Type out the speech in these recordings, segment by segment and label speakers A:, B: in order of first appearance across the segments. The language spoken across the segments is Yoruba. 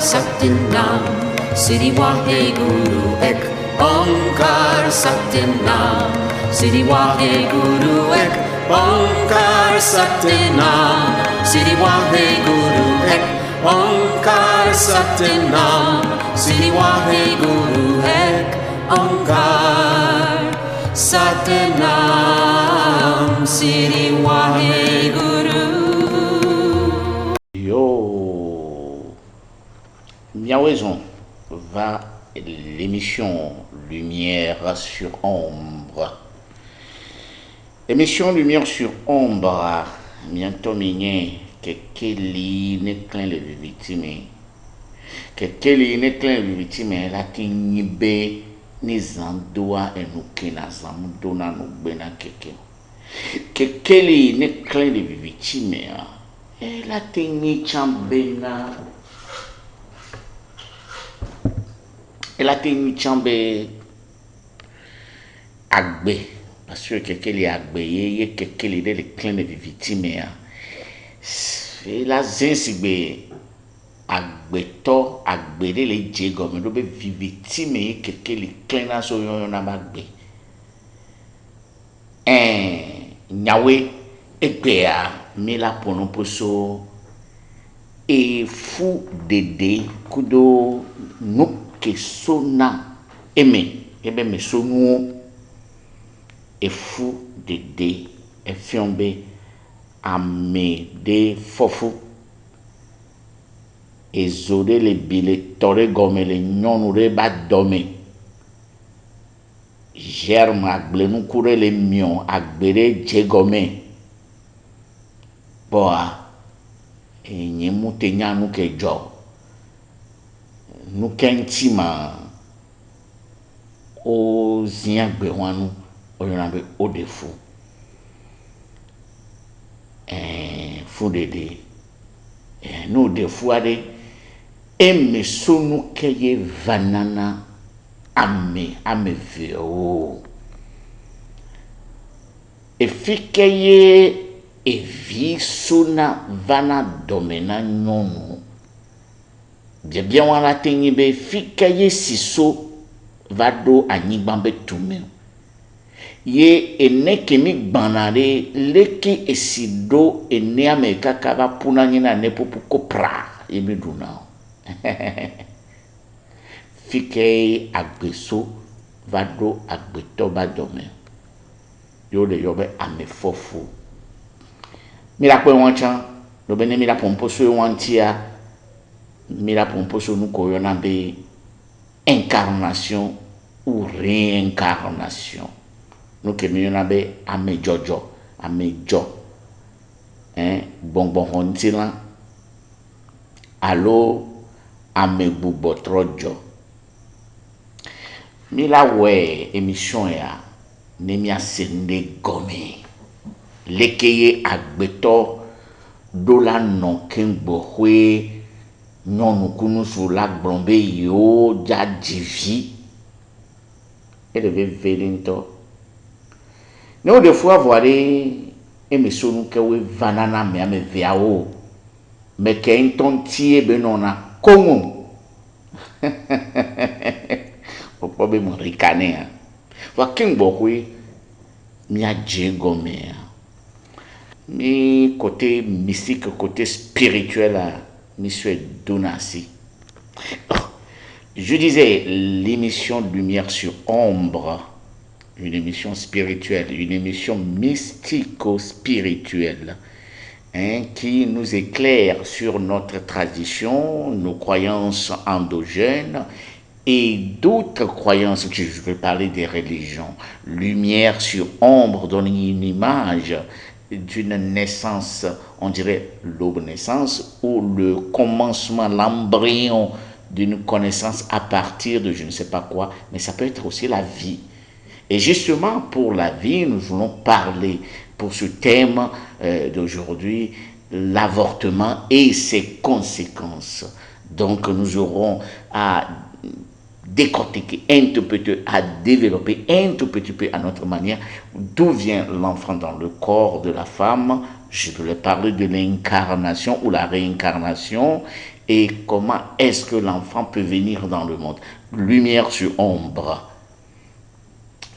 A: Satyanam, Sri Waheguru Ek Onkar Satyanam, Sri Waheguru Ek Onkar Satyanam, Sri Waheguru Ek Onkar Satyanam, Sri Waheguru Ek Onkar Satyanam, Sri Waheguru.
B: Bien raison, va l'émission Lumière sur Ombre. L'émission Lumière sur Ombre, bientôt migné, que Kelly n'est qu'un le victime. Que Kelly n'est qu'un le victime, la tinibé, ni zandoa et nous qui n'a zamdona nous bena keke. Que Kelly n'est qu'un le victime, et la tini chambena. Elle a tenu chambre agbe parce que quelqu'un est agbe y quelqu'un est le clin de victime et la zinsigbe agbe to agbe de le jego mais dobe victime y quelqu'un le clin na so yon na agbe nyawe egbe a mi la pono poso e fu dede kudo nuk que sona aimé ebe me sonu e fou de e fiombe ame de fofu e zode le bile tore gome le nyonu re ba dome germe agble nu kure le mion agbere jegome boa e nyemu te nyanu ke jo nous kentima o ziagbe wanu o yonabe o defu fu dede no defu ade eme sonu keye vanana ame veo efikeye evi sona vana domena nyonu bien wala tengi be fikaye siso vado anyibambe tume ye eneke mi gbanare leki esido ene ameka kaba puna nyina ne popu kopra yemi duna fikaye agbeso vado agbeto badome yo de yobe ame fofu mira kwe wanchan do bene mira pompo so wantia mira pomposo nous koyona be incarnation ou réincarnation nous que miyona be ame jojo ame jo bonbon hontila allo ame bubotrojo mila we émission ya nemia sende gome lekeye agbeto dola non kengbo hwe non kunu sur la blombe yo ja divi et devait velento nous des fois voir et me sonu que we vanana me ame viao mais que un tontier benona komo o problème ricaner wa kingbo hwe mi a djegome mi côté mystique côté spirituel Monsieur Donassi. Je disais l'émission Lumière sur Ombre, une émission spirituelle, une émission mystico-spirituelle, qui nous éclaire sur notre tradition, nos croyances endogènes et d'autres croyances, que je vais parler des religions. Lumière sur Ombre donne une image d'une naissance, on dirait l'aube-naissance ou le commencement, l'embryon d'une connaissance à partir de je ne sais pas quoi, mais ça peut être aussi la vie. Et justement pour la vie, nous voulons parler pour ce thème d'aujourd'hui, l'avortement et ses conséquences. Donc nous aurons à décortiquer un tout petit peu, à développer un tout petit peu à notre manière d'où vient l'enfant dans le corps de la femme. Je voulais parler de l'incarnation ou la réincarnation Et comment est-ce que l'enfant peut venir dans le monde? Lumière sur ombre.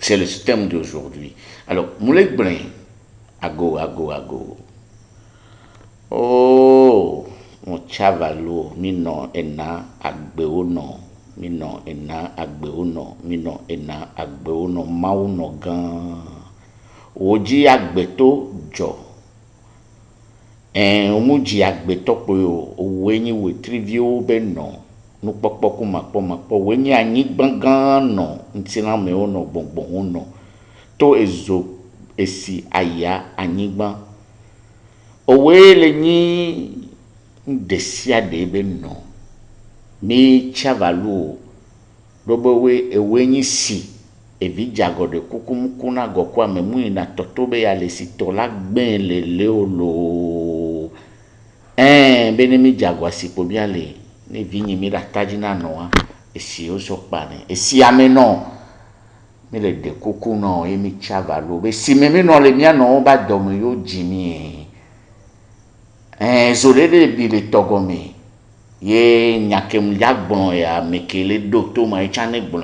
B: C'est le système d'aujourd'hui. Alors, Moulek Blin, ago. Oh, mon chavalo, mino ena agbeono, mino ena agbeono, mauno gan. Oji agbeto jo. Omuji agbeto po owenyi we trivio beno. Nu pokpo makpo wenyi anyi gbangan no ntina me ono bonbon ono to ezo esi aya anyi gban owe le nyi ndesia de be no mi chavalu robo we ewenyi si evija gode kukum kuna gokwa memu ina totobe ya le sitola gben le leolo benemi jagwa sipo biale ne vinyi mi la tajina noa esi oso pane esi ameno mi le de kuku no e mi chavalo be si me no le mia no ba domo yo jimi zolele bi le togomi ye nyakem jagbon ya mekele docteur ma chane gbon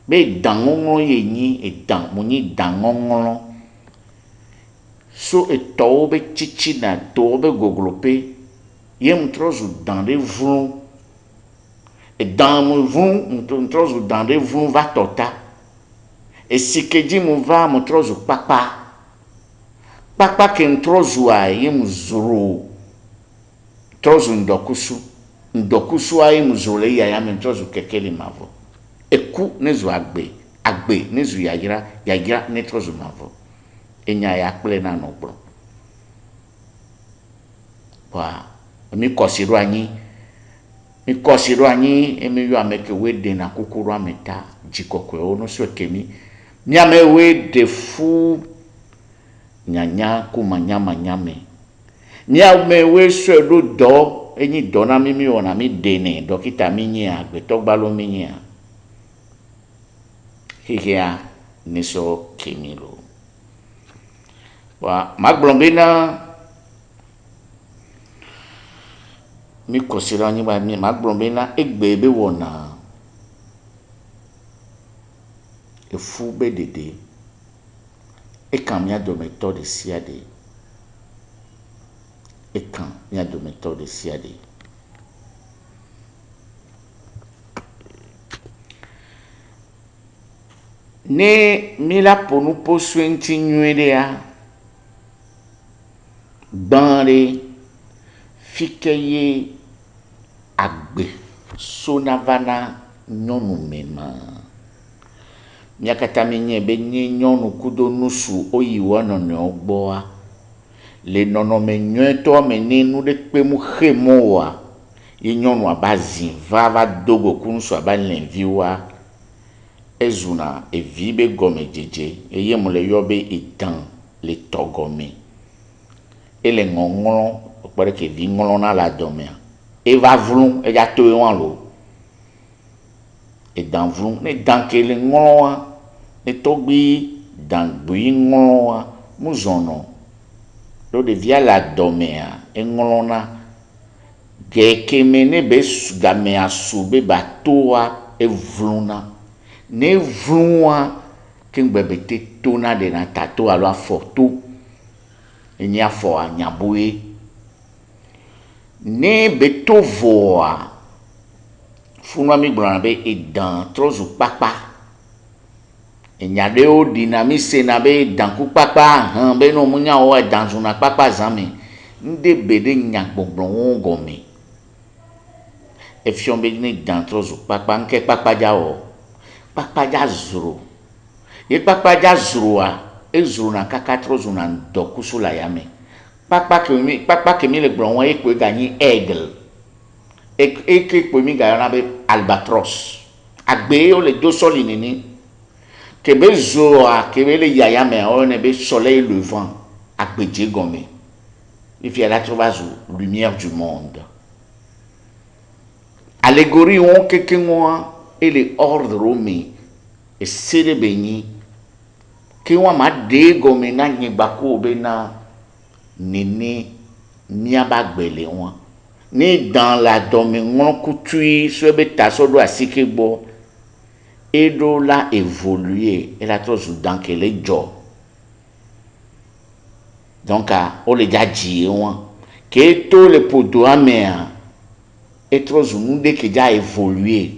B: be dangongo ye ni e dan mo ni dangongo so e tobe chichi na tobe goglope yem trozu dans des vlons et dans mon vlon trozu dans des vlons va tota et si que dit mon va mon trozu papa que trozu a yem zuru trozu ndokusu a yem zule ya men trozu kekele mavo eku nezu agbe nezu yagira ne trozu mavo enya ya kple na no bro wa mi kosiru anyi emi yo ameke we de na kukuru ameta jikokwe ono so kemi mi ame we de fu nyanya kuma nyame mi ame we so do enyi do na mi ona mi de ne dokita mi nyi agbe to gbalo mi nyi a hihia ni so kemi lo wa magblobina mi kosira nyi ba mi magblobina egbe be wona efu be dede e kan mi ado méthode siade ne mi la ponu poswenti nywede ya banre fikeye agbe sonavana nyonu mema miakata menye be nye nyonu kudo nusu oyiwa nono ogboa le nono me nyeto me ne nu de pe mu hemoa ye nyonu abazi va dogo kunsu abalenviwa ezuna evibe gome jeje eye mole yobe idan le togome ele ngongolo opere ke vi ngolo na la domea e va vlun e ja to wan lo e dan vlun ne dan ke le ngolo e to gbi dan gbi ngolo muzono lo de via la domea e ngolo na ge ke mene be game asube batoa e vluna ne vlunwa ke ngbebete tona de na tato alo afoto enya fo anyabue ne beto voa funwa mi gbona be edan trozu papa enya de o dinamise na be edan ku papa han be no munya o edan zuna papa zame nde bede nyagbogbo won gome efion be ni dan trozu papa nke papa ja o papa ja zuru ye papa ja zuru a ezuru na kaka trozu na dokusu la yame papa que mi le gbron won ekwe gagner aigle ekwe pe mi ga na be albatros agbe o le do soli nini que be zo a que be le yaya me o ne be soleil levant agbeje gome if ya la trouvazu lumière du monde allégorie on kekenwa et les ordres mi et sere beni ke wa ma de gome na nyibako be na nene miaba gbele won ni dans la domi ngon kutui so be taso do asike bo et do la évoluer et la chose dans que les jo donc on les jaji won que to le podo amea et trop nous de que ja évoluer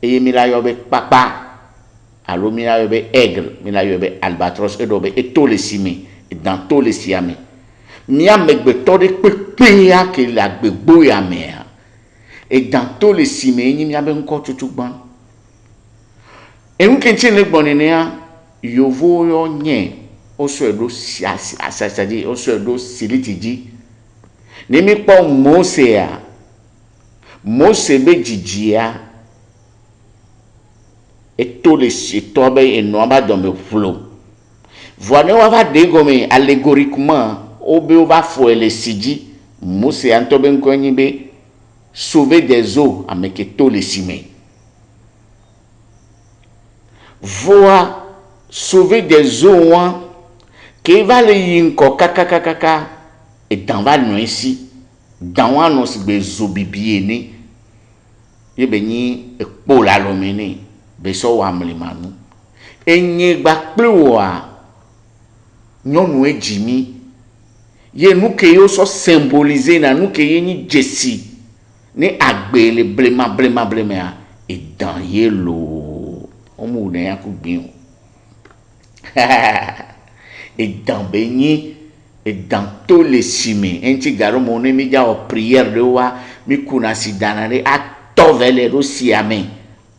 B: et mi la yo be papa alo mi la yo be aigle mi la yo be albatros et do be et to le simi et dans to le siame mi amegbe to de pepe ya que la gbegbo ya mea et dans to le simi ni mi abe nko tutu gban e nkenche le gbon ni ya yovo yo nye o so edo asasadi o so edo silitiji ni mi po Mose ya Mose be jijia et to le sitobe et no ba do me flow voine wa va de gomme allégoriquement obe o va fo le siji Mose antobe nkonyi be sauver des eaux avec to le simé voa sauver des eaux qui va le yinko kaka et dans va no ici dans wa no se be zo bibie ni ye be ni epo la lomene be so wa mlimanu enye gba plewa nyonu ejimi ye nu ke yo so symboliser na nu ke ye ni jesi ni agbele blema et dans yelo omu ne yakubin et dans beni et dans tous les simé enti garo mon mi ja o prière de wa mi kuna sidanare a tovele rosiame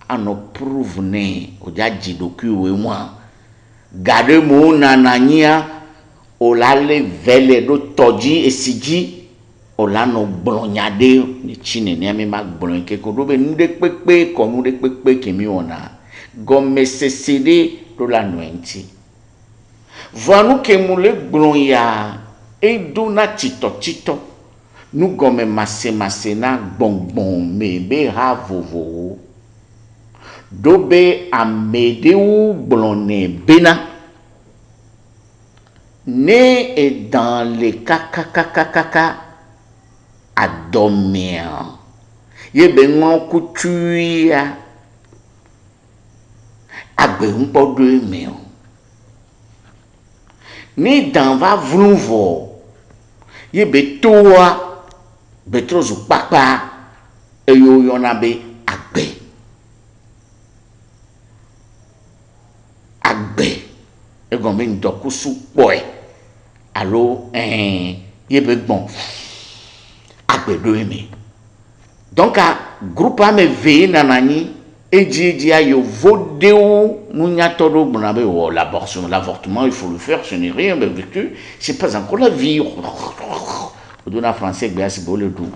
B: ano prouve ne o ja jidoku we moi gade mo nanania o la le vele do toji esiji o la no blonyade ni chine ne mi mag blon ke ko do be nu de pepe ko nu de pepe ke mi ona gomme sesede do la noenti voanu ke mu le blon ya e do na tito nu gomme masse na bonbon me be ha vovo do be amede ou blonné bena né et dans les kaka à dormir ye be ngon kutuya agbe npo do me ni dans va vrouvo ye be toa be trozu papa e yo yona be agbe e gombe ndoku supo e alo ye be gbon agbedo emi donc groupe ame ve nanani eji ayo vodeo nunya todo gbonabe o l'avortement il faut le faire ce n'est rien mais vécu c'est pas encore la vie au na français gbe asibo le dou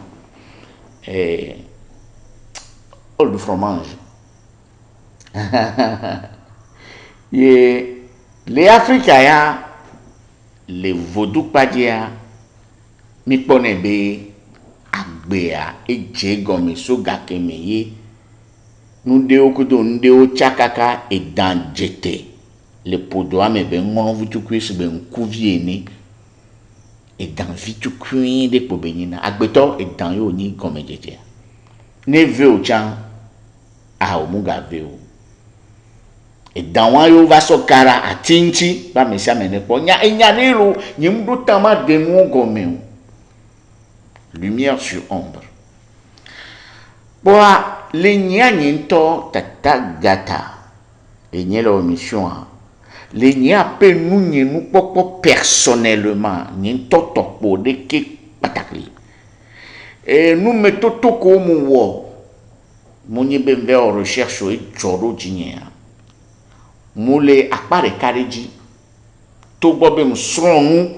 B: all du fromage ye les Africains ya les vaudou padia mi pone be agbea eje gomi so gakemeye nunde okudo nunde o chakaka e danjete le podoa me be ngon vutukui se be nkuvie ni e dan vitukui de pobenina agbeto e dan yo ni gomejeje ne ve o chan a o muga ve o et dans yo va so kara atinchi ba me sia me ne po nya enya nilu nyimdu tama de nu gomeu lumière sur ombre boa le nya nyinto tata gata le nya la mission le nya pe nu nyinu popo personnellement nyinto topo de ke patakli et nous mettons tout comme wo moni be en recherche et joro jinya mule akpare kareji to gbobe msronu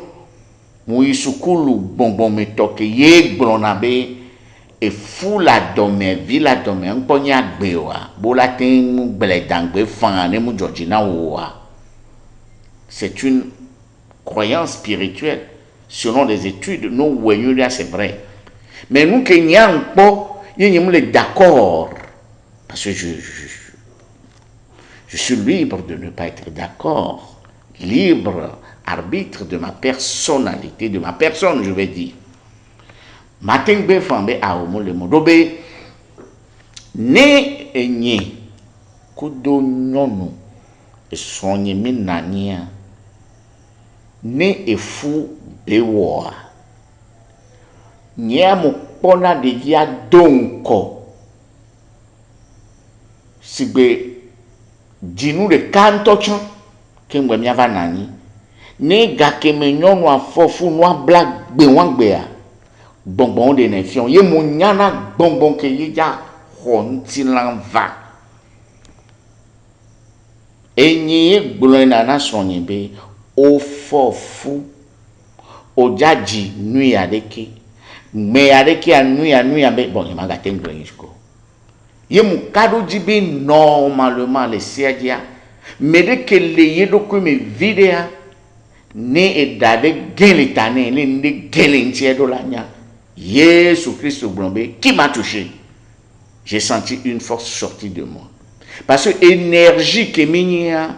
B: mu isukulu bonbon metoke ye gbona be e fula dome villa dome nponya gbewa bola tin gbele dangbe fan ne mu georgina wa c'est une croyance spirituelle selon les études nous voyons là c'est vrai mais nous kenyans po ynyim le d'accord parce que je suis libre de ne pas être d'accord, libre arbitre de ma personnalité, de ma personne, je vais dire. matin be fambe a omo le mo dobe ne enye kudo nyonu esonye mi nania ne efu bewoa nye mo pona de via donko sigbe dinu de kantocho kemwe miava nani ne gake me nyonu afofu no black gbe wan gbe a bonbon de nefion ye mo nyana bonbon ke ye ja honti lanva enyi gbulona na sonye be o fofu o jaji nui adeke me adeke nui be bon ma gate ngwe yiko ye mu kado jibe normalement le siadia me de ke le yedo ko me vidéa ne edade gele tane le ne gele ntiedo lanya Jésus Christ blombe qui m'a touché. J'ai senti une force sortir de moi. Parce que énergie que minia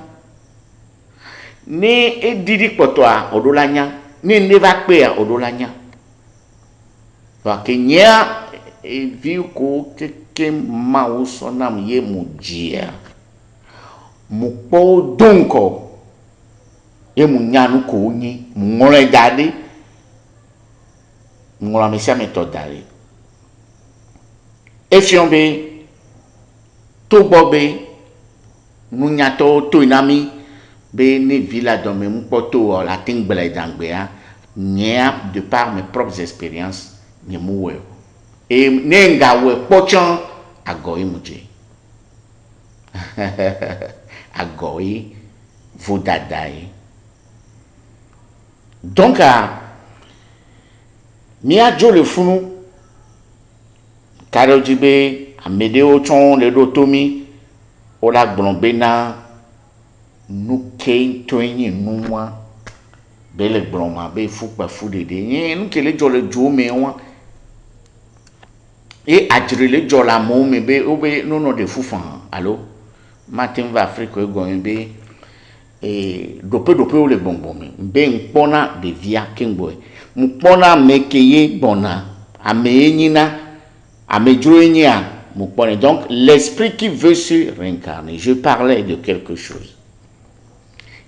B: ne edidi kpotwa odolanya ne neva pe odolanya. Parce que nya e vi ko ke ma usonam ye mujia. Mu po donko e mu nyanu ko nyi ngore dade ngora mesia méthode dare efiombe to bobe nunyato to inami be ne villa dans mes mpoto la tingbele dangbea nia de par mes propres expériences ni muwe e nenga we pochon agoi muje agoi vodadai donc Mia jo le funu karo jibe amede o chon le dotomi o la gbonbena nu ke toyin nuwa bele gbonma be fu pa fu de yin ke le jo le jo me won e ajire le jo la mo me be o be no de fu fan allo matin va afrique go be e dope o le bonbon me be npona de via kengboy mupona mekeye bona amenyina amejroenya mupone. Donc l'esprit qui veut se réincarner, je parlais de quelque chose.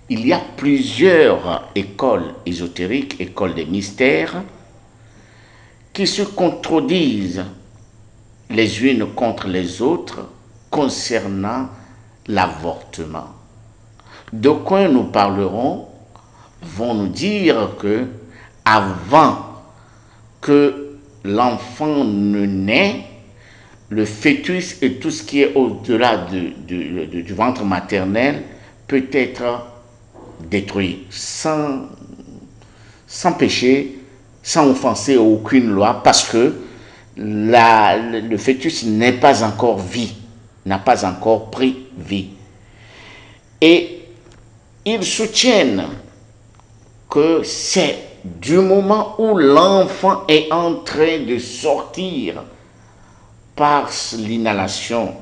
B: Il y a plusieurs écoles ésotériques, écoles des mystères qui se contredisent les unes contre les autres concernant l'avortement. D'aucuns nous parleront, vont nous dire que avant que l'enfant ne naît, le fœtus et tout ce qui est au-delà du ventre maternel peut être détruit sans péché, sans offenser aucune loi, parce que le fœtus n'est pas encore vie, n'a pas encore pris vie. Et ils soutiennent que c'est du moment où l'enfant est en train de sortir par l'inhalation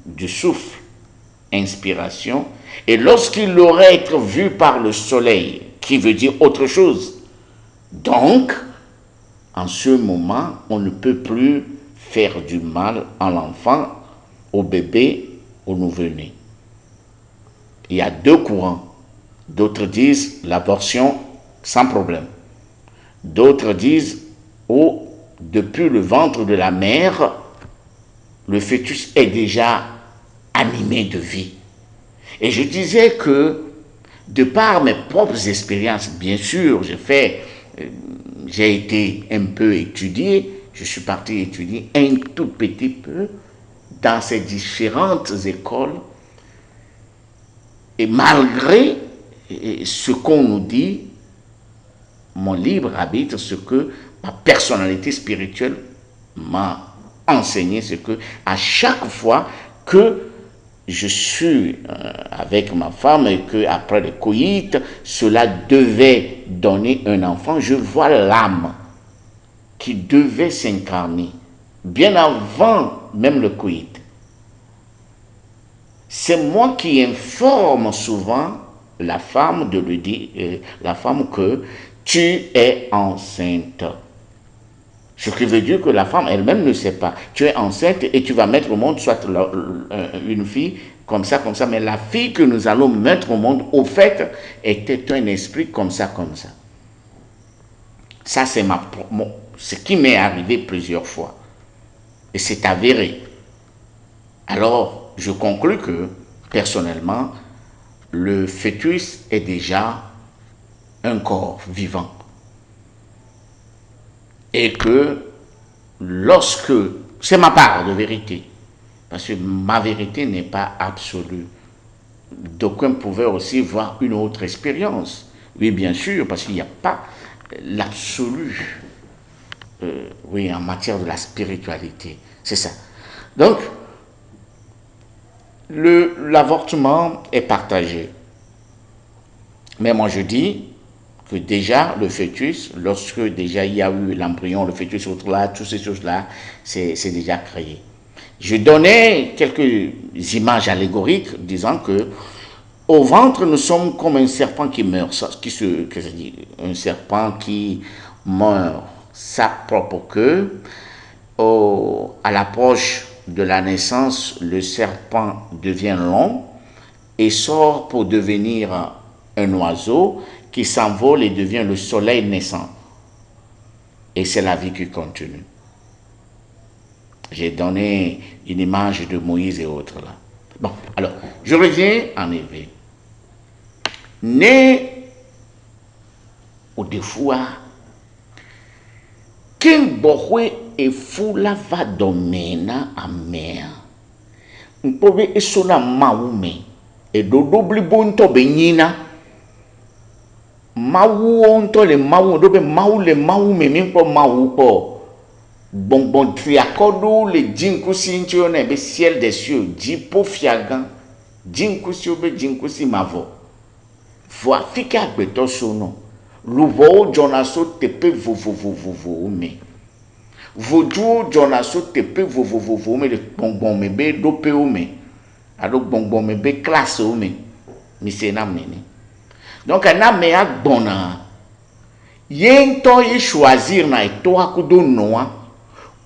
B: du souffle, inspiration, et lorsqu'il aurait été vu par le soleil, qui veut dire autre chose. Donc, en ce moment, on ne peut plus faire du mal à l'enfant, au bébé, au nouveau-né. Il y a deux courants. D'autres disent l'abortion sans problème. D'autres disent, oh, depuis le ventre de la mère, le fœtus est déjà animé de vie. Et je disais que, de par mes propres expériences, bien sûr, j'ai été un peu étudié, je suis parti étudier un tout petit peu dans ces différentes écoles. Et malgré ce qu'on nous dit, mon libre arbitre, ce que ma personnalité spirituelle m'a enseigné, c'est que à chaque fois que je suis avec ma femme et que après le coït, cela devait donner un enfant, je vois l'âme qui devait s'incarner bien avant même le coït. C'est moi qui informe souvent la femme de lui dire, la femme que tu es enceinte. Ce qui veut dire que la femme elle-même ne sait pas. Tu es enceinte et tu vas mettre au monde soit une fille comme ça, mais la fille que nous allons mettre au monde, au fait, était un esprit comme ça. Ça, c'est ce qui m'est arrivé plusieurs fois. Et c'est avéré. Alors, je conclus que, personnellement, le fœtus est déjà un corps vivant. Et que lorsque, c'est ma part de vérité, parce que ma vérité n'est pas absolue. D'aucuns pouvaient aussi voir une autre expérience. Oui, bien sûr, parce qu'il n'y a pas l'absolu, oui, en matière de la spiritualité. C'est ça. Donc, l'avortement est partagé. Mais moi, je dis que déjà, le fœtus, lorsque déjà il y a eu l'embryon, le fœtus, là, toutes ces choses-là, c'est déjà créé. Je donnais quelques images allégoriques disant que au ventre, nous sommes comme un serpent qui meurt, un serpent qui meurt sa propre queue. À l'approche de la naissance, le serpent devient long et sort pour devenir un oiseau qui s'envole et devient le soleil naissant. Et c'est la vie qui continue. J'ai donné une image de Moïse et autres là. Bon, alors, je reviens en Éveil. Né au défoua, king bohwe et fula va domena a mea. Mpove esona maume e dodobli bonto benyina. Mau onto le mau dobe mau le mau me mimpo mau po. Bonbon triakodo le jinkusi ntione be ciel des cieux, jipo fiagan, jinkusi obe jinkusi mavo. Voa fika agbeto sono. Luvo jonaso tepe vovovovovo me. Voju jonaso tepe vovovovo me le bonbon me be dope me. Ado bonbon me be classe me. Mi se nam nene. Donc un ame ak bona. Yen to ye choisir na to akudo noa.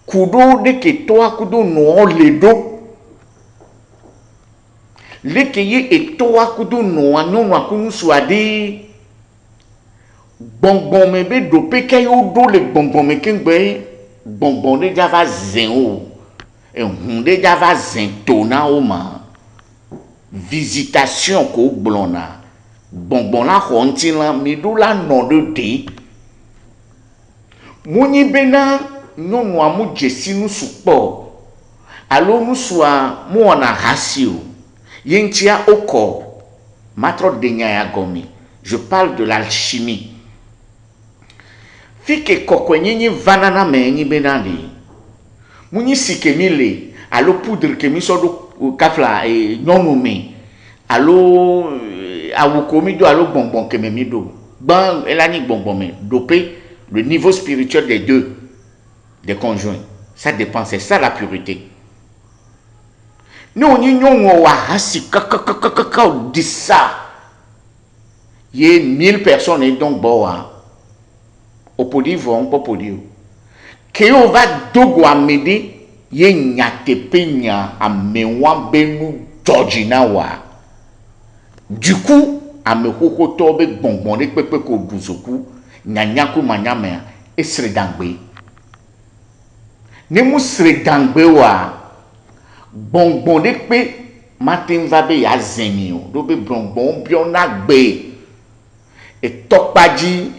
B: Kudo de ke to akudo noa le do. Le ke ye eto akudo noa non akunu swadi. Bonbon me be dope ke yo do le bonbon me kengbe. Bonbon de java zen o. E hunde java zen tona o ma. Visitation ko blona. Bonbon la honti la midou la non de te. Mouni bena non wa mu jesi nu supo. Alo nu swa mu wana rasio. Yentia oko. Matro denya ya gomi. Je parle de l'alchimie. Fike kokwenye vanana me nyi benali. Mouni sikemile. Alo poudre kemi sodo kafla e nyonu me. Alo awukomi do alo bonbon que me do. Ban elani bonbon me dopé le niveau spirituel des deux des conjoints. Ça dépend, c'est ça la pureté. Nous n'y n'ont wa hasi kaka dit ça. Il y a 1000 personnes et donc boa. Au podi vont pas podi. Que on va dogo amede ye nyate penya amewa benu Georgina wa. Du coup, à me tobe bonbon de pepe ko duzoku, nyanyaku manyame et sredangbe. Ne mu sredangbe wa bonbon de pe matin vabe ya zenio, dobe bonbon biona gbe. Et tokpaji,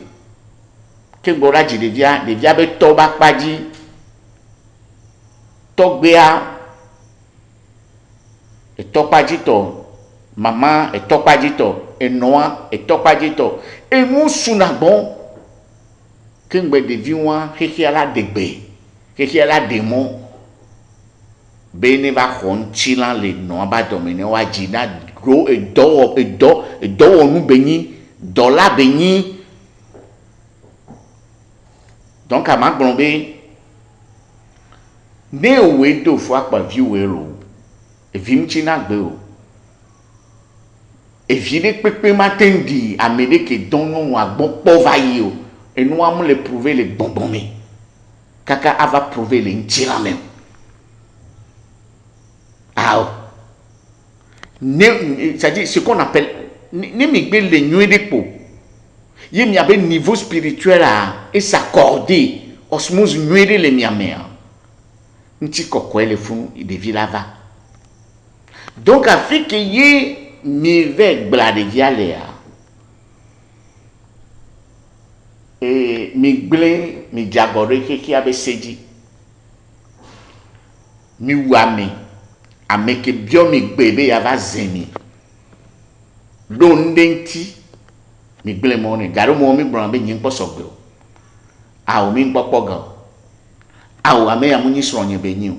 B: ke boraji devia be toba paji, tokbea, et tokpaji to. Maman est topadito, et noa est topadito. Et nous sunabon, que nous devions la degbe, que la démon, bene va ronchilan les noa ba domine wa jina gros et do nous béni, do la béni. Donc à ma blombe, ne oué deux fois par viewelo, et vimchina gbeo. Et vide pepe matin dit à m'aider que don non a bon povaillé et nous allons les prouver les bonbons. Kaka va prouver les tirants même. Ah, c'est-à-dire ce qu'on appelle les nuits de peau. Il y a un niveau spirituel et s'accorder. Osmose nuit les miamers. Nti kokwe le fou de vilava. Donc afin que y mi vek blade vialea. Et mi ble mi diagore qui avait sedi. Mi wame ameke bio mi bebe yava zemi. Londenti mi ble mone garo mo mi brambe nyin posogbe. A o mi gbopogan. A o ame amunyi sronye benyu.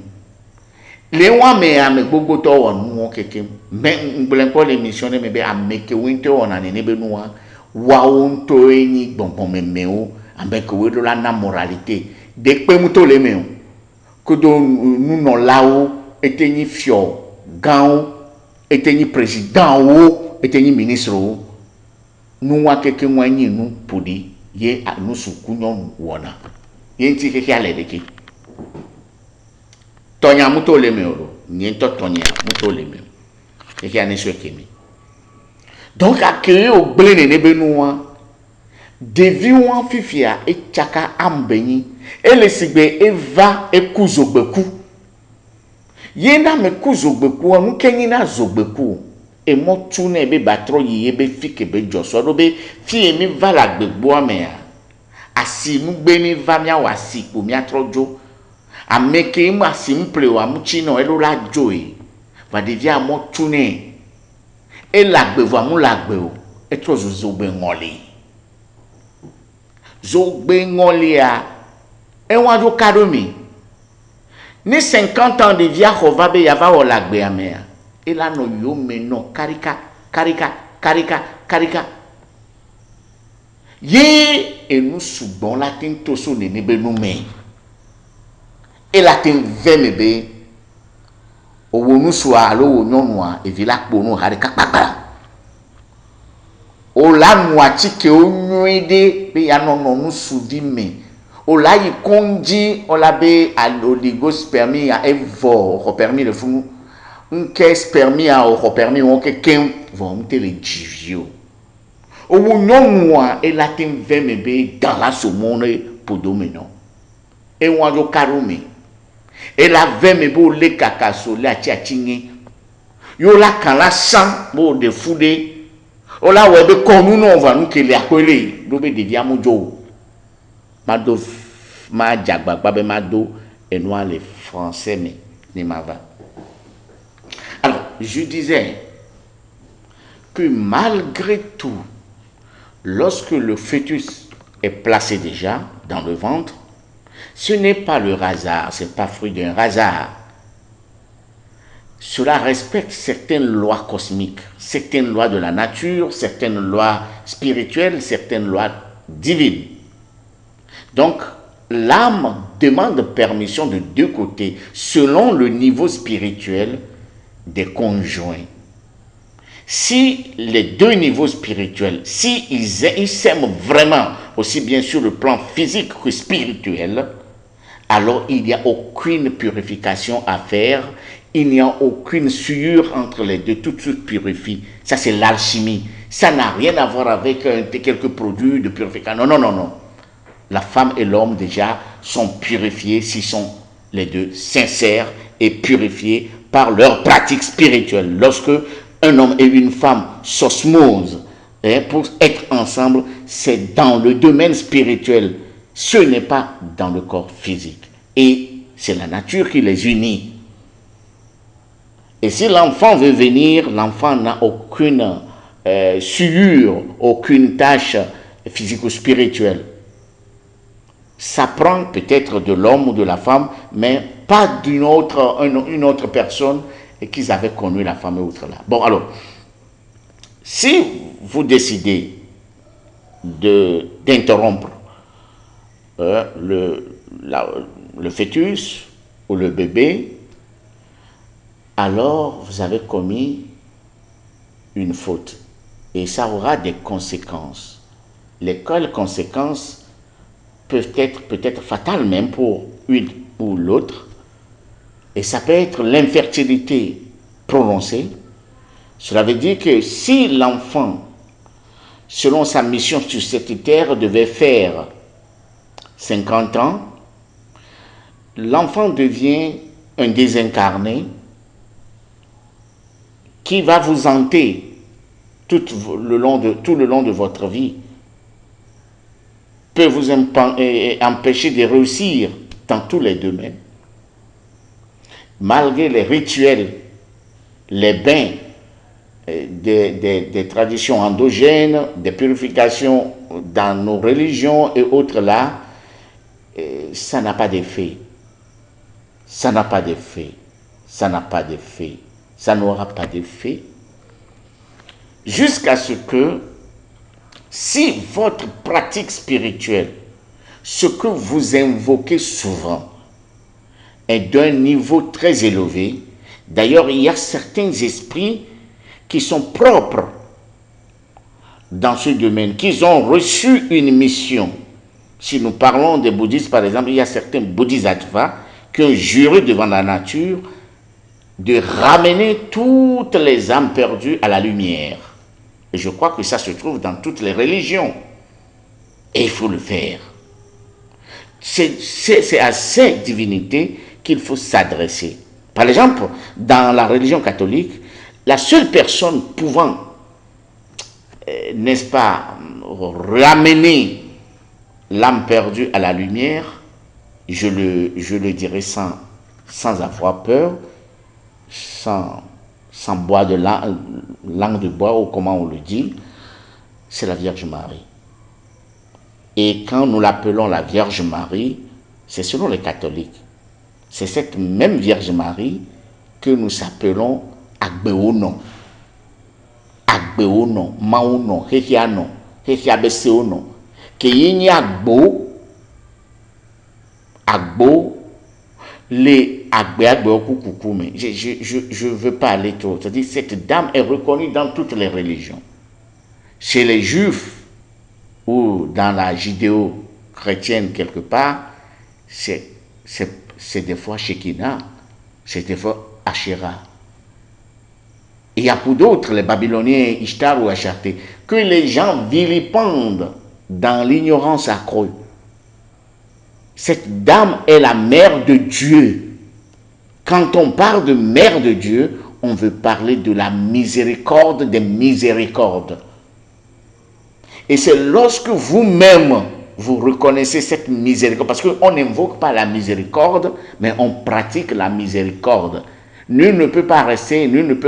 B: Le wame ame gbogbo to won won keke me ngble ko le mission me be ameke winto won anene be nuwa wa on to eni gbongbon memeo ameke we do la na moralité de pe mu to le me ko do nu no lawo eteni fio gan eteni président wo eteni ministre wo nu wa keke wanyi nu podi ye anu sukunyo wona ye nti keke ale deke tonya muto le me oro niento tonya muto le me keke ane so kemi donc akeye o gble ne be nuwa devi wan fifia e chaka ambenyi ele sigbe eva ekuzogbeku yena me kuzogbeku anu kenyi na zogbeku e mo tune be batro yi be fike be joso do be fi emi vala gbegbo amea asi mu gbe ni va mia wasi po mia trojo ameke ma simple wa muchino elo la joy va devia mo tune e lagbe vo amu lagbe o e tro zo be ngoli a e wa do kadomi ni 50 ans de via hova be yava o lagbe amea e la no yo me no karika ye e nu sugbon la tin to so ne be nu me e la tin ve me be owo nu so a lo wo nyonu a e vi la po nu harika papa o la nu a chike o nyuide be ya no no nu su di me o la yi konji o la be oligospermie a evo o permis le fou nke spermie a o permis on ke ken vont te le jivio o wo nyonu a e la tin ve me be dans la somone podomeno e wa do karumi et la veme bo le kakaso le achiachingi yo la kan la sang bo de fude o la we be konu no va nu kele akwele do be devia mojo ma do ma jagbagba be ma do et noir les français mais ni ma va. Alors je disais que malgré tout lorsque le fœtus est placé déjà dans le ventre, ce n'est pas le hasard, ce n'est pas fruit d'un hasard. Cela respecte certaines lois cosmiques, certaines lois de la nature, certaines lois spirituelles, certaines lois divines. Donc, l'âme demande permission de deux côtés, selon le niveau spirituel des conjoints. Si les deux niveaux spirituels, si ils s'aiment vraiment, aussi bien sur le plan physique que spirituel, alors il n'y a aucune purification à faire, il n'y a aucune souillure entre les deux, tout se purifie. Ça c'est l'alchimie, ça n'a rien à voir avec quelques produits de purification, non. La femme et l'homme déjà sont purifiés s'ils sont les deux sincères et purifiés par leur pratique spirituelle. Lorsque un homme et une femme s'osmosent pour être ensemble, c'est dans le domaine spirituel. Ce n'est pas dans le corps physique. Et c'est la nature qui les unit. Et si l'enfant veut venir, l'enfant n'a aucune souillure, aucune tâche physico-spirituelle. Ça prend peut-être de l'homme ou de la femme, mais pas d'une une autre personne qu'ils avaient connu la femme et autre là. Bon, alors, si vous décidez d'interrompre le fœtus ou le bébé, alors vous avez commis une faute et ça aura des conséquences. Quelles conséquences? peuvent être peut-être fatales même pour une ou l'autre. Et ça peut être l'infertilité prononcée. Cela veut dire que si l'enfant, selon sa mission sur cette terre, devait faire 50 ans, l'enfant devient un désincarné qui va vous hanter tout le long de votre vie, peut vous empêcher de réussir dans tous les domaines. Malgré les rituels, les bains, des traditions endogènes, des purifications dans nos religions et autres là, ça n'a pas d'effet. Ça n'a pas d'effet. Ça n'a pas d'effet. Ça n'aura pas d'effet. Jusqu'à ce que, si votre pratique spirituelle, ce que vous invoquez souvent, est d'un niveau très élevé, d'ailleurs il y a certains esprits qui sont propres dans ce domaine, qui ont reçu une mission. Si nous parlons des bouddhistes, par exemple, il y a certains bodhisattvas qui ont juré devant la nature de ramener toutes les âmes perdues à la lumière. Et je crois que ça se trouve dans toutes les religions. Et il faut le faire. C'est à ces divinités qu'il faut s'adresser. Par exemple, dans la religion catholique, la seule personne pouvant, n'est-ce pas, ramener l'âme perdue à la lumière, je le dirai sans avoir peur, sans bois de langue de bois, ou comment on le dit, c'est la Vierge Marie. Et quand nous l'appelons la Vierge Marie, c'est selon les catholiques. C'est cette même Vierge Marie que nous appelons Agbeono. Agbeono, Maono, Hehiano, Hehiabeseono. Que yini Agbo, les Agbe Kukuku, mais je veux pas aller trop. C'est-à-dire, cette dame est reconnue dans toutes les religions. Chez les Juifs, ou dans la judéo-chrétienne quelque part, c'est des fois Shekinah, c'est des fois Asherah. Il y a pour d'autres, les Babyloniens, Ishtar ou Asharté, que les gens vilipendent dans l'ignorance accrue. Cette dame est la mère de Dieu. Quand on parle de mère de Dieu, on veut parler de la miséricorde des miséricordes. Et c'est lorsque vous-même, vous reconnaissez cette miséricorde, parce qu'on n'invoque pas la miséricorde, mais on pratique la miséricorde. Nul ne peut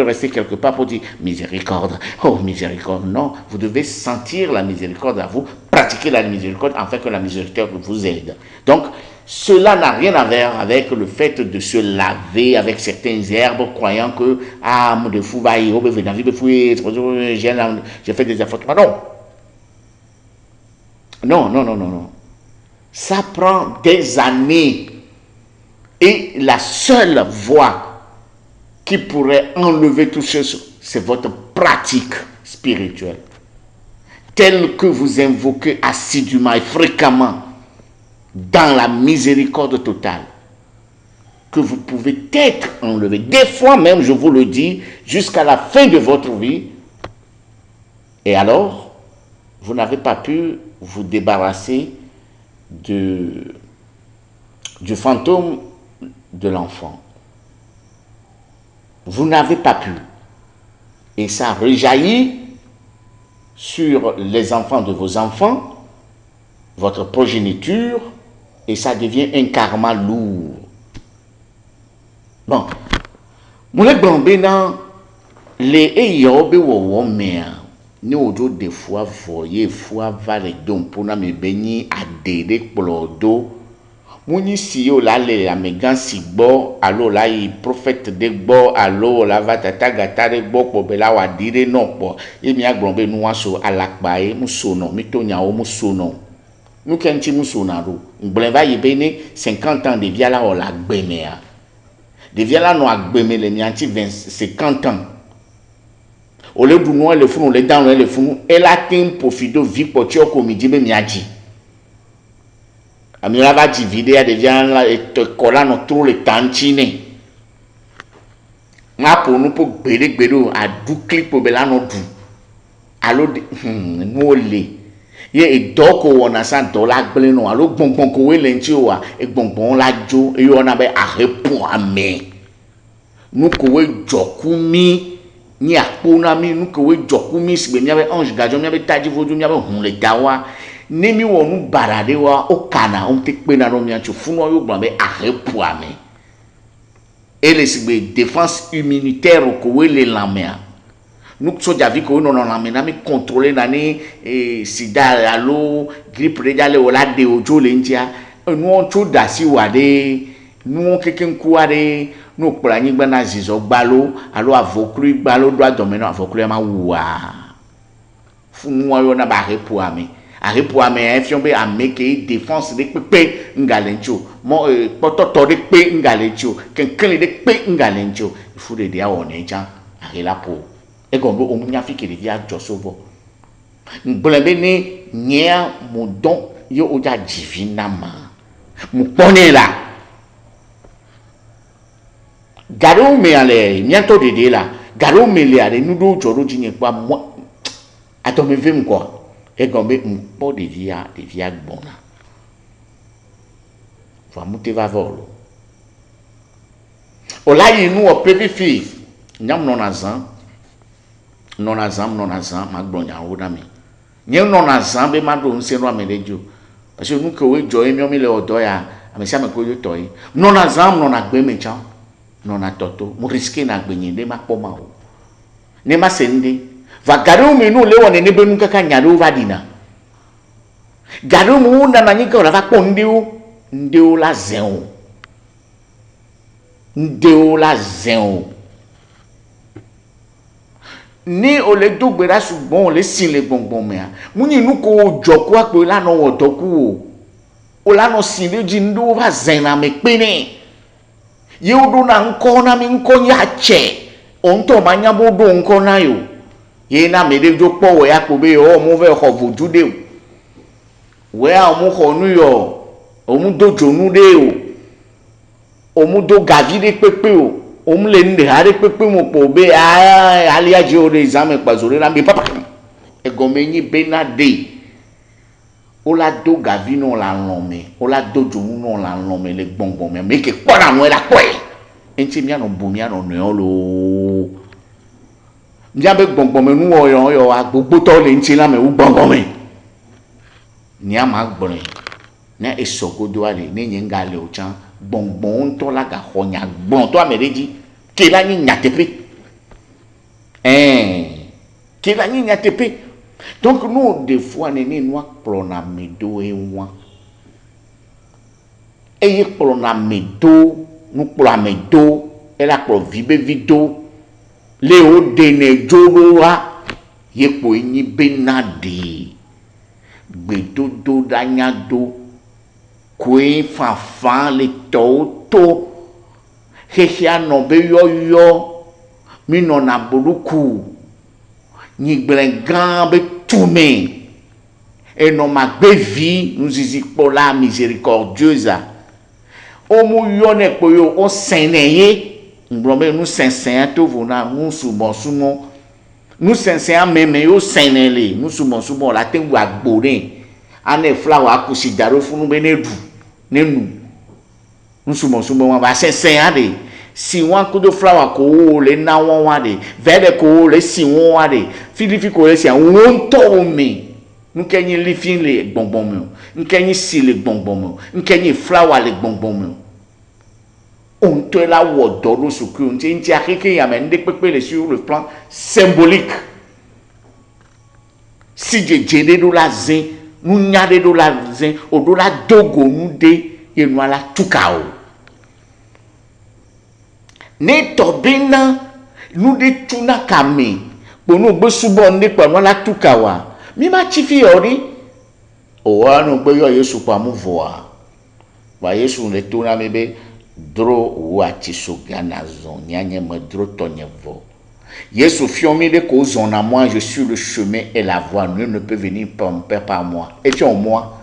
B: rester quelque part pour dire miséricorde, oh miséricorde. Non, vous devez sentir la miséricorde à vous, pratiquer la miséricorde afin que la miséricorde vous aide. Donc, cela n'a rien à voir avec le fait de se laver avec certaines herbes, croyant que, mon de fou, j'ai fait des efforts. Non. Ça prend des années. Et la seule voie qui pourrait enlever tout cela, c'est votre pratique spirituelle. Telle que vous invoquez assidûment et fréquemment dans la miséricorde totale, que vous pouvez être enlevé. Des fois même, je vous le dis, jusqu'à la fin de votre vie. Et alors, vous n'avez pas pu vous débarrasser du fantôme de l'enfant. Vous n'avez pas pu. Et ça rejaillit sur les enfants de vos enfants, votre progéniture, et ça devient un karma lourd. Bon. Moulé Bambé dans les Eyobe Womea. Nous autres des fois voyez fois valer donc pour me béni à des plodo. Mouni si yo la le amegan si bo allo la i prophète de bo allo la va tata gata de bo po bela wa dire non po e mi agbombe nou aso alakba e musono mi to nya o musono nous kenti musona ro ngble va ye bene 50 ans de via la o la gbeme a de via la no agbeme le mi anti 50 ans o le du no le funu le down le funu e la tin profido vi po ti o ko mi di be mi aji Amira va divider, elle devient là, et te coller dans tout le tantine. Nga pour nous pour bédo à du clip pour bela no du. Allo no le. Ye e doko wona san dollar gble no allo gbongbon ko we lenti o wa e gbongbon la jo e yo na be arepo ame. Nu ko we jokumi ni akpona mi nu ko we jokumi sigbe mi abe ange gajo mi abe taji foju mi abe hun le dawa. Nemi wonu barade wa okana on te pe na no mi ancho funu yo gba be arepo ame. Et les défense immunitaire ko we le lamea. Nous soja vi ko no na me na mi contrôler nani sida alo grippe redale wala de ojo le ntia. Nu on cho dasi wade nu keken kuade nu pla nyigba na zizo gbalo alo avokru gbalo do adome no avokru ma wa. Funu wa yo na ba repo ame. Arepo ame efion be ameke défense de pepe ngalencho mo pototo de pe ngalencho kenken de pe ngalencho il faut de dia oneja arela po e gombo omunya fikiri dia josovo ngblebe ni nya modon yo oja divina ma mu pone la garo me ale nyanto de la garo me le ale nudo joro jinye kwa mo atome vem quoi. Et comme un pot de via bona. Va monter va volo. Ola yi nous au petit fille. Nyam non azan ma gbonja o na mi. Nyam non azan be ma do nse no amelejo. Parce que nous que we joy mi o mi le odo ya, ame sia me ko yo toy. Non azan non agbe me chan. Non atoto, mo risque na gbenyin de ma poma o. Ne ma sende va garu minu lewo ne benu kaka nyaro va dina garu mu na nani ko la va ndeu la zeo ni o le dogbera sugbon le sin le gbongbon me mu ni nu ko joku ape la no wodoku o la no sin le ji ndo va zena me pe ni ye odo na nko na mi nko ya che on to manya bodo nko na yo ye na me de jo po we apobe o mo ve ho vojude we a mo ho nu yo o mu do jonu de o mu do gavi de pepe o mu le nde ha de pepe mo po be ali aji o de examen pa zore na me papa e gomenyi benade o la do gavi no la lome o la do jonu no la lome le gbongbon me ke po na no e la po enti mi ano bu mi ano no lo Njabe gbongbon me nu yo agbogbo to le nti la me u gbongbon me ni ama gbon na esogodo ale ni nyenga le o chan gbongbon to la ga honya gbon to amereji ke la ni nyatepe ke la ni nyatepe donc nous des fois ni noa plona medo e wa e plona medo nu plona medo e la pro vibe vido Leo dene joroa yepo inyi benade gbedodo danyado kwe fafa le toto hehia no be yoyo mi no na buruku nyigbengan be tume e no magbevi nuzizi pola misericordieuse o mu yo ne poyo o seneye Mbrome nous sensen to vona nous sumo nous sensen meme yo senele nous sumo la tengu agbore ane flower akusidaro funu benedu nenu nous sumo wa ba sensen ade si wan kudo flower ko le na won wa de vede ko le si won wa de filifi ko le si won to me nous kenyi lifin le gbongbon me nkenyi si le gbongbon me nkenyi flower le gbongbon me on te la wodo sur que on tient à quelque y a même des peuples sur le plan symbolique si je de la zin nous nya de la zin au do la dogo nous de et nous la tukao ne tobina nous de tuna kame pour nous be subonde kwa nous la tukawa mi ma chifi ori o anu be yo Yesu pa mu voa ba Yesu le tuna mebe dro wati sogana zon nyanye me dro tonyevo Yesu fiomi de ko zona moi je suis le chemin et la voie nul ne peut venir par mon père par moi et puis en moi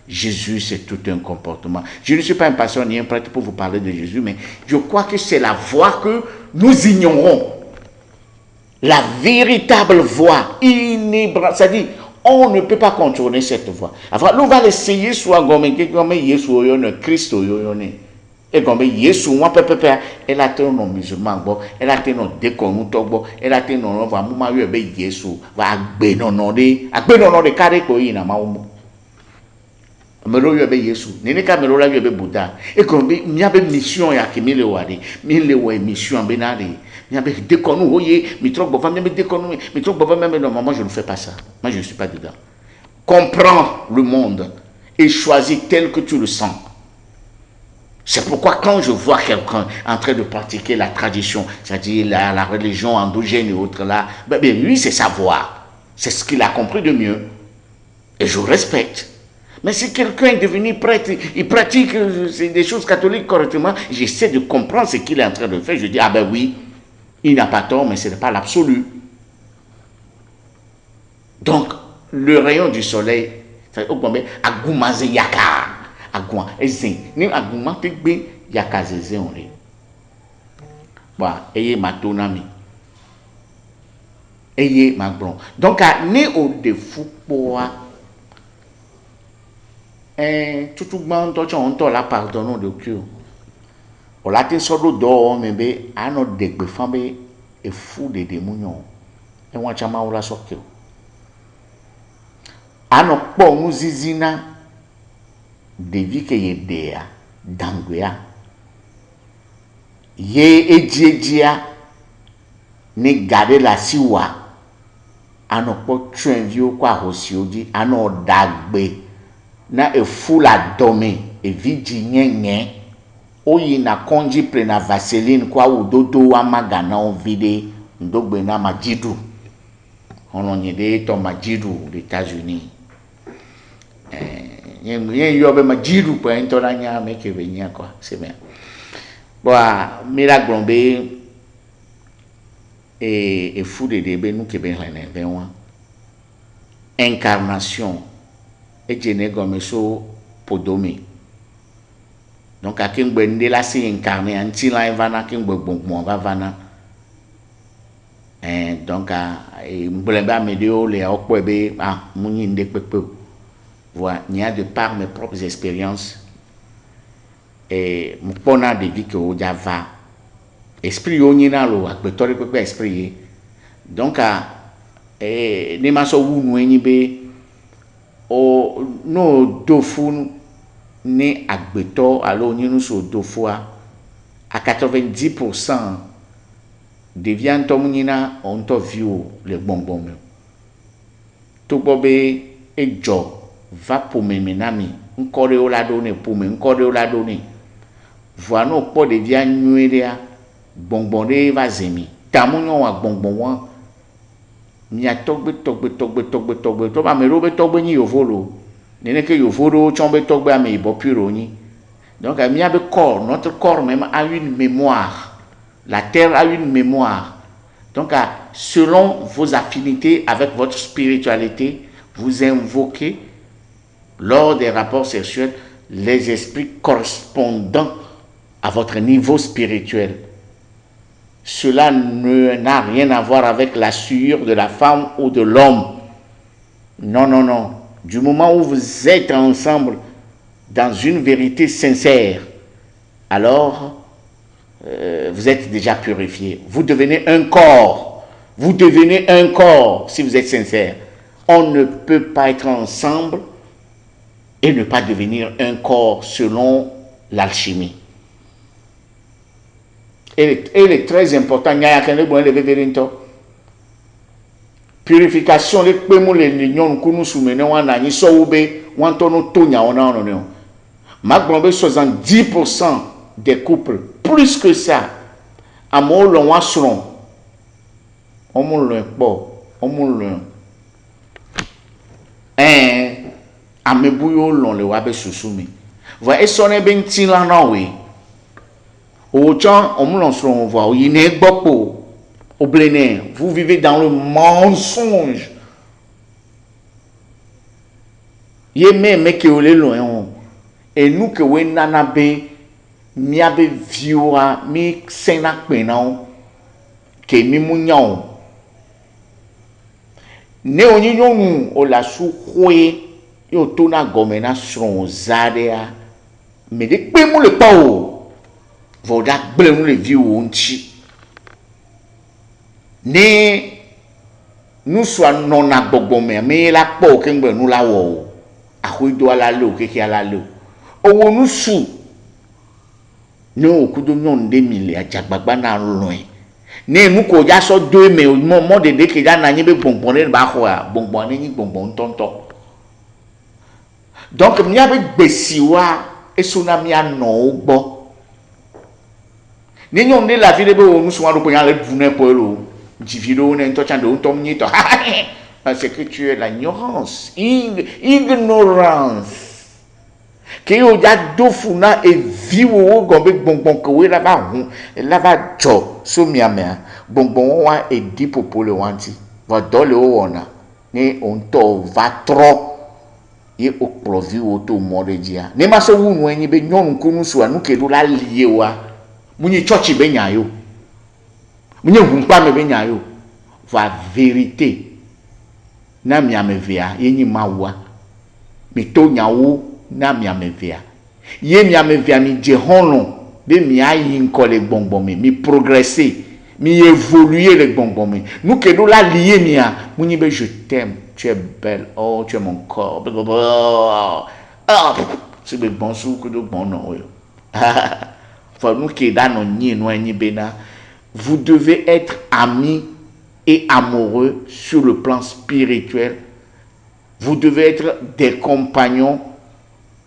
B: Jésus, c'est tout un comportement. Je ne suis pas un pasteur ni un prêtre pour vous parler de Jésus, mais je crois que c'est la voie que nous ignorons. La véritable voie, inébranlable. C'est-à-dire, on ne peut pas contourner cette voie. Enfin, nous allons essayer soit comme Jésus, Christ, et comme Jésus, moi, elle a été non musulman, elle a été non déconnu, elle a été non, moi, Jésus, va agbenonode, carré, mero yobe Yesu nene ka mero la yobe Buddha e ko bi miabe mission ya kimile wade mile wa mission benade miabe déconnu oye mi trop bova miabe déconnu mi trop bova même non moi je ne fais pas ça, moi je ne suis pas dedans. Comprends le monde et choisis tel que tu le sens. C'est pourquoi quand je vois quelqu'un en train de pratiquer la tradition, c'est-à-dire la religion endogène et autres là, ben lui c'est sa voie, c'est ce qu'il a compris de mieux et je respecte. Mais si quelqu'un est devenu prêtre, il pratique des choses catholiques correctement, j'essaie de comprendre ce qu'il est en train de faire. Je dis, ah ben oui, il n'a pas tort, mais ce n'est pas l'absolu. Donc, le rayon du soleil, c'est agoumaze yaka, agouma, ezin, ni agouma tegbe yaka zeze onle. Bon, eye matonami, eye magbron. Donc, né au défaut pour tout bon to la pardonne de Dieu. On l'a tin so do me be ano de gbe fan be e fu de demunyo e won chama wala sokyo ano po muzizina devi ke yedea dangwea ye ejejia ni gade la siwa ano po twenvio kwa hosioji ano dagbe na e fula dome e vidi nyenye oyi na konji pre na vaseline kwa udodo wa magana on vide ndogbe na majidu on nyede to majidu aux États-Unis yen yobe majidu po entola nya meke benya quoi c'est bien bon miraglombe et fou de debe nous ke ben rene ben incarnation et jene gomeso podomi. Donc à king bende la si incarné anti la vana king bon va vana. Donc à mbleba medio le okpebe muni ndekpepe. Voilà, il y a de par mes propres expériences et mon pona de vie que ojava esprit onina lo akbetori pepe esprit. Donc à ne maso wu nwenyi be o no dofu ni agbeto alors nous so dofu à 90% devient tomunina on to view le bonbon to bobe e jo va pour menami nkore o la donner pour me nkore o la donner voilà no po devient nueria bonbon de va zemi tamunyo wa bonbon wa nya togbe to ba me robe togbe ni yovolo nene ke yovolo chombe togbe ame ibo puro ni donc notre corps même a une mémoire, la terre a une mémoire. Donc selon vos affinités avec votre spiritualité, vous invoquez lors des rapports sexuels les esprits correspondant à votre niveau spirituel. Cela n'a rien à voir avec la sueur de la femme ou de l'homme. Non, non, non. Du moment où vous êtes ensemble dans une vérité sincère, alors vous êtes déjà purifié. Vous devenez un corps. Vous devenez un corps si vous êtes sincère. On ne peut pas être ensemble et ne pas devenir un corps selon l'alchimie. Et il est très important. Purification, les lignon que nous soumenons en année, Magbombe 70% des couples, plus que ça, amour l'on a selon. On me bon, on me amebouyo l'on le wabe susumi. Voyez sonner ben tilan non oui. Autant on me lance on voit il n'est pas au bléné. Vous vivez dans le mensonge. Ye me ke ole loin et nous que we nanabe miabe viwa mi sena penao ke mi munyao ne onyonyonu o la su khoe yo tona gomena son zadea me de pe mu le pa o voda gble mu le viwo nchi ne nous soit non à bogomé mais la po ke ngbe nu la wo ahuido ala lo ke ala lo o nu su no kudo nyon de mille ajagbagba na loin ne nu ko ja so 2 mais mo de ke ja na nyi be bonbon ne ba ho a bonbon ne nyi bonbon tonto donc mi ave gbesiwa esuna mi ano gbo ne nyon de la vie de be o nu so wa ro poyan le dune po lo jivido ne to chando tom ni to c'est que tu es l'ignorance ignorance que yo ja dofuna e viwo gombe bonbon ko we la ba jo so miamea bonbon wa e di popole wanti va dole o ona ne on to va tro ye o provi o to moredia ne ma so wunu enyi be nyonu kunu so anu ke do la liye wa munyi church be nyayo munyi humpa me be nyayo va vérité na miamevia ye nyi mawa mi to nyawo na miamevia ye miamevia mi je honlon be mi ayi nkole gbongbon mi progresser mi évoluer le gbongbon mi nous que do la lier mia munyi be je t'aime tu es belle oh tu es mon corps c'est le bon sou que do bon non faut nous que da no nyi no nyi bena vous devez être amis et amoureux sur le plan spirituel. Vous devez être des compagnons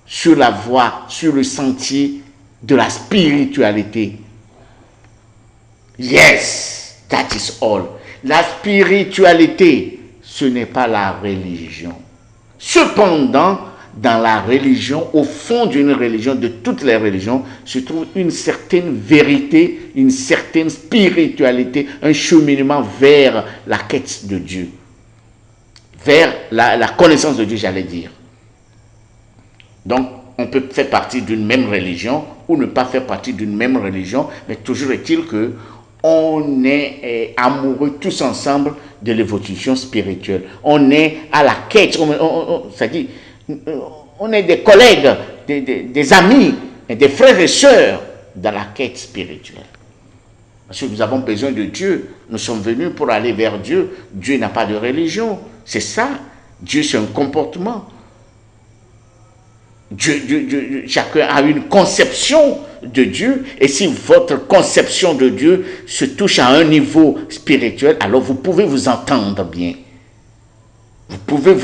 B: sur la voie, sur le sentier de la spiritualité. Yes, that is all. La spiritualité, ce n'est pas la religion. Cependant, dans la religion, au fond d'une religion, de toutes les religions, se trouve une certaine vérité, une certaine spiritualité, un cheminement vers la quête de Dieu, vers la connaissance de Dieu, j'allais dire. Donc, on peut faire partie d'une même religion ou ne pas faire partie d'une même religion, mais toujours est-il que on est amoureux tous ensemble de l'évolution spirituelle. On est à la quête, c'est-à-dire, on est des collègues, des amis, des frères et sœurs dans la quête spirituelle. Parce que nous avons besoin de Dieu. Nous sommes venus pour aller vers Dieu. Dieu n'a pas de religion. C'est ça. Dieu, c'est un comportement. Chacun a une conception de Dieu. Et si votre conception de Dieu se touche à un niveau spirituel, alors vous pouvez vous entendre bien. Vous pouvez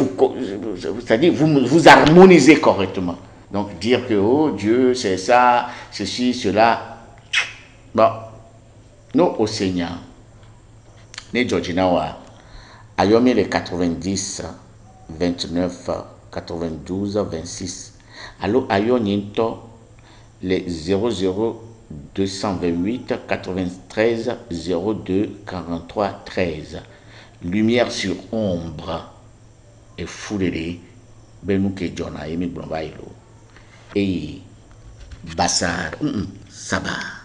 B: c'est-à-dire vous harmoniser correctement. Donc dire que oh Dieu c'est ça, ceci, cela. Bon, nous au Seigneur, les Georginawa, ayomi les 90, 29, 92, 26. Alors ayonyinto les 00 228 93 02 43 13. Lumière sur ombre. Et foulé benouke John a emi blombailo et Bassar Sabah.